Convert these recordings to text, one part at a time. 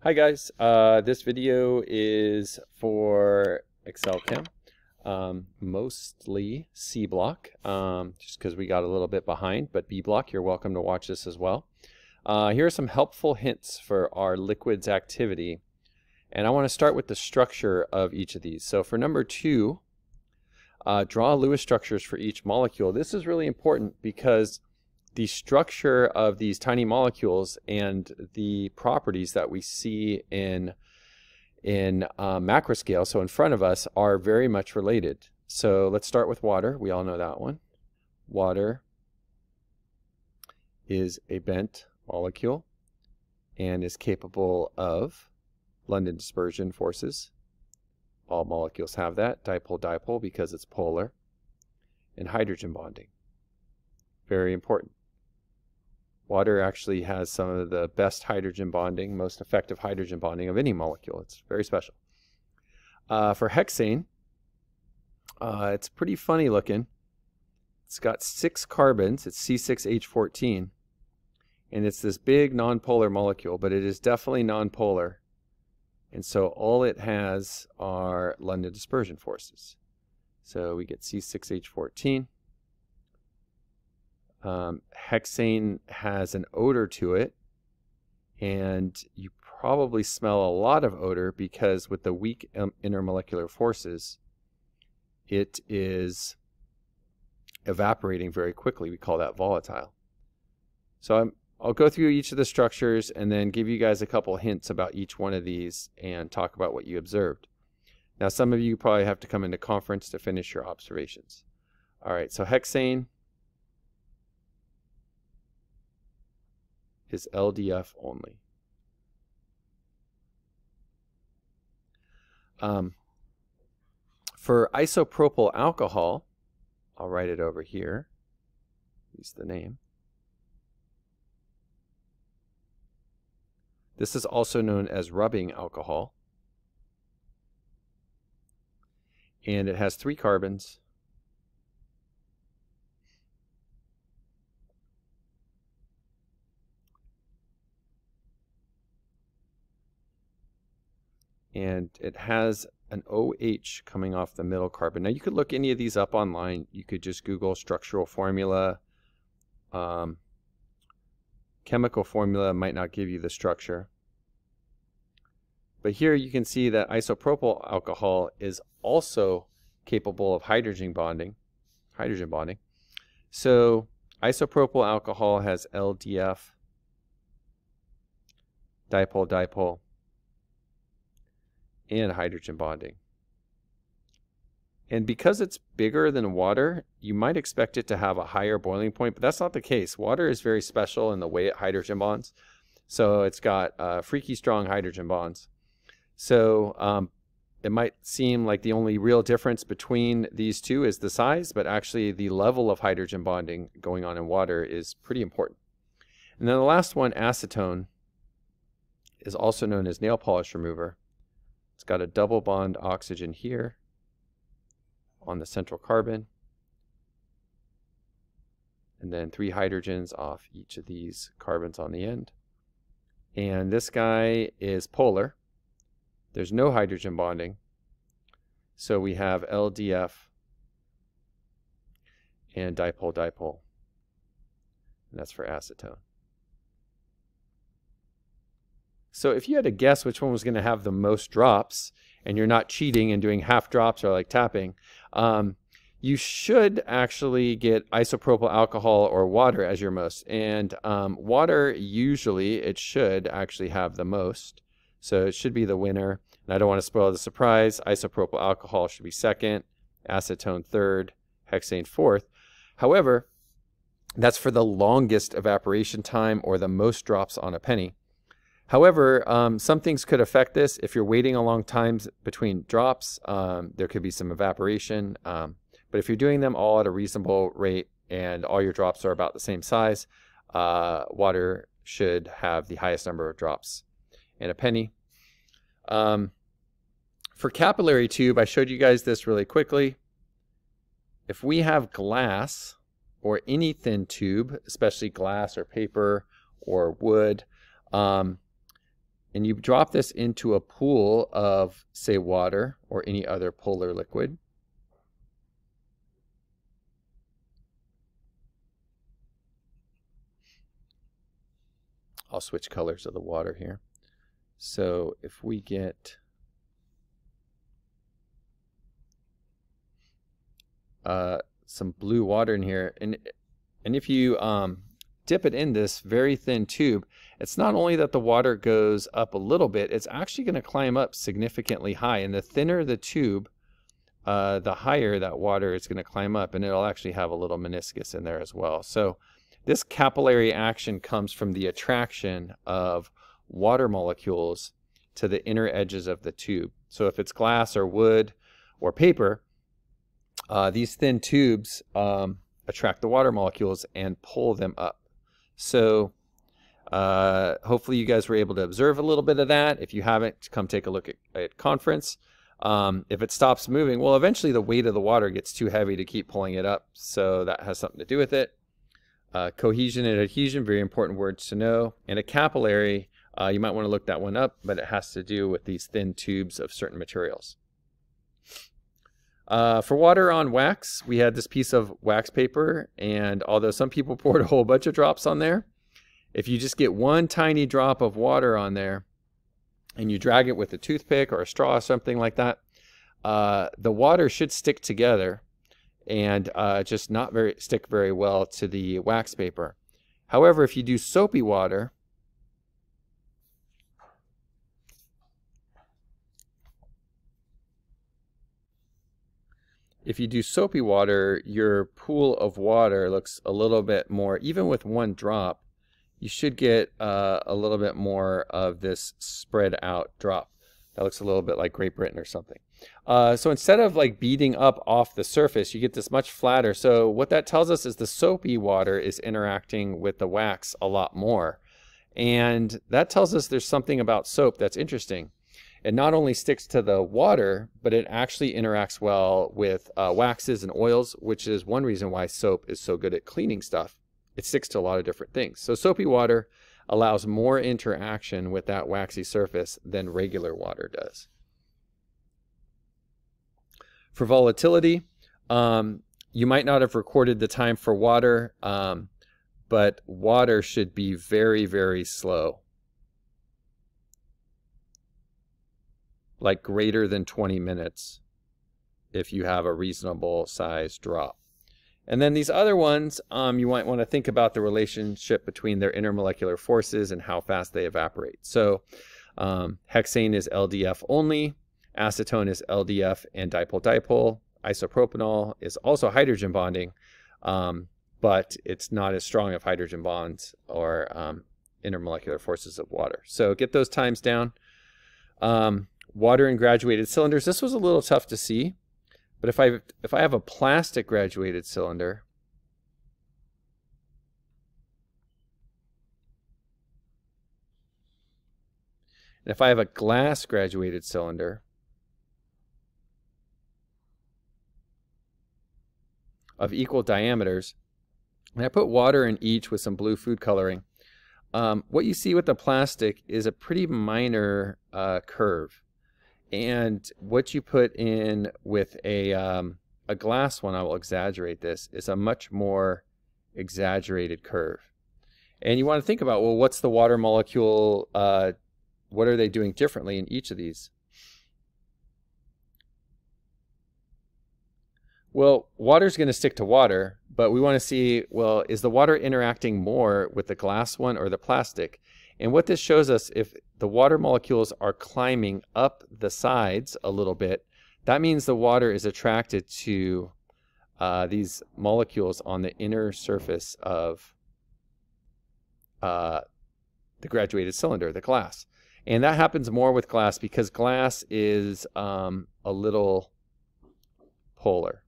Hi guys, this video is for Excel Chem, mostly C block, just because we got a little bit behind, but B block, you're welcome to watch this as well. Here are some helpful hints for our liquids activity, and I want to start with the structure of each of these. So for number 2, draw Lewis structures for each molecule. This is really important because the structure of these tiny molecules and the properties that we see in macro scale, so in front of us, are very much related. So let's start with water. We all know that one. Water is a bent molecule and is capable of London dispersion forces. All molecules have that. Dipole-dipole because it's polar. And hydrogen bonding. Very important. Water actually has some of the best hydrogen bonding, most effective hydrogen bonding of any molecule. It's very special. For hexane, it's pretty funny looking. It's got 6 carbons. It's C6H14. And it's this big nonpolar molecule, but it is definitely nonpolar. And so all it has are London dispersion forces. So we get C6H14. Hexane has an odor to it, and you probably smell a lot of odor because with the weak intermolecular forces, it is evaporating very quickly. We call that volatile. So I'll go through each of the structures and then give you guys a couple hints about each one of these and talk about what you observed. Now some of you probably have to come into conference to finish your observations. All right, so hexane is LDF only. For isopropyl alcohol, I'll write it over here, at least the name. This is also known as rubbing alcohol. And it has 3 carbons. And it has an OH coming off the middle carbon. Now you could look any of these up online. You could just Google structural formula. Chemical formula might not give you the structure. But here you can see that isopropyl alcohol is also capable of hydrogen bonding. So isopropyl alcohol has LDF, dipole-dipole, and hydrogen bonding. And because it's bigger than water, you might expect it to have a higher boiling point, but that's not the case. Water is very special in the way it hydrogen bonds. So it's got freaky strong hydrogen bonds. So it might seem like the only real difference between these two is the size, but actually the level of hydrogen bonding going on in water is pretty important. And then the last one, acetone, is also known as nail polish remover. It's got a double bond oxygen here on the central carbon, and then 3 hydrogens off each of these carbons on the end. And this guy is polar. There's no hydrogen bonding, so we have LDF and dipole-dipole, and that's for acetone. So if you had to guess which one was going to have the most drops, and you're not cheating and doing half drops or like tapping, you should actually get isopropyl alcohol or water as your most. And water, usually, it should actually have the most. So it should be the winner. And I don't want to spoil the surprise. Isopropyl alcohol should be second, acetone third, hexane fourth. However, that's for the longest evaporation time or the most drops on a penny. However, some things could affect this. If you're waiting a long time between drops, there could be some evaporation. But if you're doing them all at a reasonable rate and all your drops are about the same size, water should have the highest number of drops in a penny. For capillary tube, I showed you guys this really quickly. If we have glass or any thin tube, especially glass or paper or wood, and you drop this into a pool of, say, water or any other polar liquid. I'll switch colors of the water here. So if we get some blue water in here, and if you dip it in this very thin tube, it's not only that the water goes up a little bit, it's actually going to climb up significantly high. And the thinner the tube, the higher that water is going to climb up, and it'll actually have a little meniscus in there as well. So this capillary action comes from the attraction of water molecules to the inner edges of the tube. So if it's glass or wood or paper, these thin tubes attract the water molecules and pull them up. So hopefully you guys were able to observe a little bit of that. If you haven't, come take a look at conference. If it stops moving, well, eventually the weight of the water gets too heavy to keep pulling it up. So that has something to do with it. Cohesion and adhesion, very important words to know. And a capillary, you might want to look that one up, but it has to do with these thin tubes of certain materials. For water on wax, we had this piece of wax paper, and although some people poured a whole bunch of drops on there, if you just get one tiny drop of water on there and you drag it with a toothpick or a straw or something like that, the water should stick together and just not stick very well to the wax paper. However, if you do soapy water, your pool of water looks a little bit more, even with one drop, you should get a little bit more of this spread out drop. That looks a little bit like Great Britain or something. So instead of like beating up off the surface, you get this much flatter. So what that tells us is the soapy water is interacting with the wax a lot more. And that tells us there's something about soap that's interesting. It not only sticks to the water, but it actually interacts well with waxes and oils, which is one reason why soap is so good at cleaning stuff. It sticks to a lot of different things. So soapy water allows more interaction with that waxy surface than regular water does. For volatility, you might not have recorded the time for water, but water should be very, very slow. Like greater than 20 minutes if you have a reasonable size drop. And then these other ones, you might want to think about the relationship between their intermolecular forces and how fast they evaporate. So hexane is LDF only, acetone is LDF and dipole-dipole, isopropanol is also hydrogen bonding, but it's not as strong of hydrogen bonds or intermolecular forces of water. So get those times down. Water in graduated cylinders. This was a little tough to see, but if I have a plastic graduated cylinder, and if I have a glass graduated cylinder of equal diameters, and I put water in each with some blue food coloring, what you see with the plastic is a pretty minor curve. And what you put in with a glass one, I will exaggerate this, is a much more exaggerated curve. And you want to think about, well, what's the water molecule, what are they doing differently in each of these? Well, water is going to stick to water, but we want to see, well, is the water interacting more with the glass one or the plastic? And what this shows us, if the water molecules are climbing up the sides a little bit, that means the water is attracted to these molecules on the inner surface of the graduated cylinder, the glass. And that happens more with glass because glass is a little polar,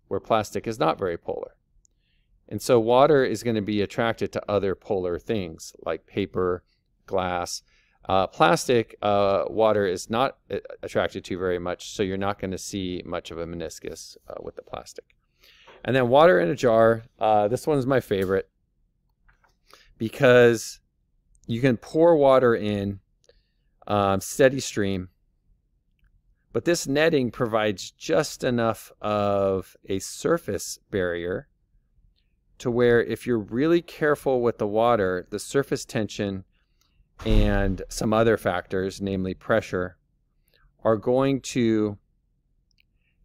where plastic is not very polar. And so water is going to be attracted to other polar things like paper, glass. Plastic, water is not attracted to very much, so you're not going to see much of a meniscus with the plastic. And then water in a jar. This one is my favorite because you can pour water in, steady stream, but this netting provides just enough of a surface barrier to where if you're really careful with the water, the surface tension and some other factors, namely pressure, are going to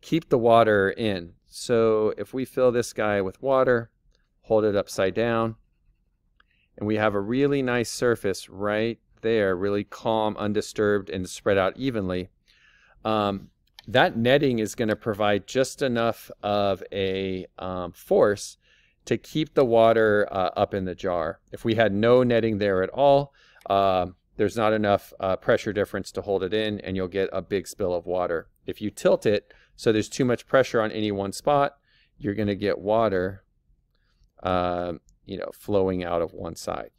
keep the water in. So if we fill this guy with water, hold it upside down, and we have a really nice surface right there, really calm, undisturbed, and spread out evenly, that netting is going to provide just enough of a force to keep the water up in the jar. If we had no netting there at all, there's not enough pressure difference to hold it in, and you'll get a big spill of water. If you tilt it so there's too much pressure on any one spot, you're going to get water flowing out of one side.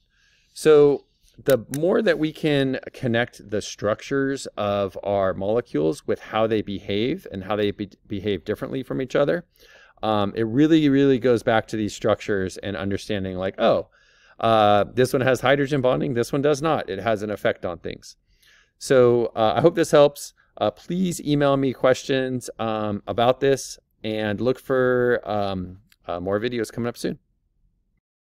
So the more that we can connect the structures of our molecules with how they behave and how they behave differently from each other, it really, really goes back to these structures and understanding like, oh, this one has hydrogen bonding, this one does not. It has an effect on things. So I hope this helps. Please email me questions about this, and look for more videos coming up soon.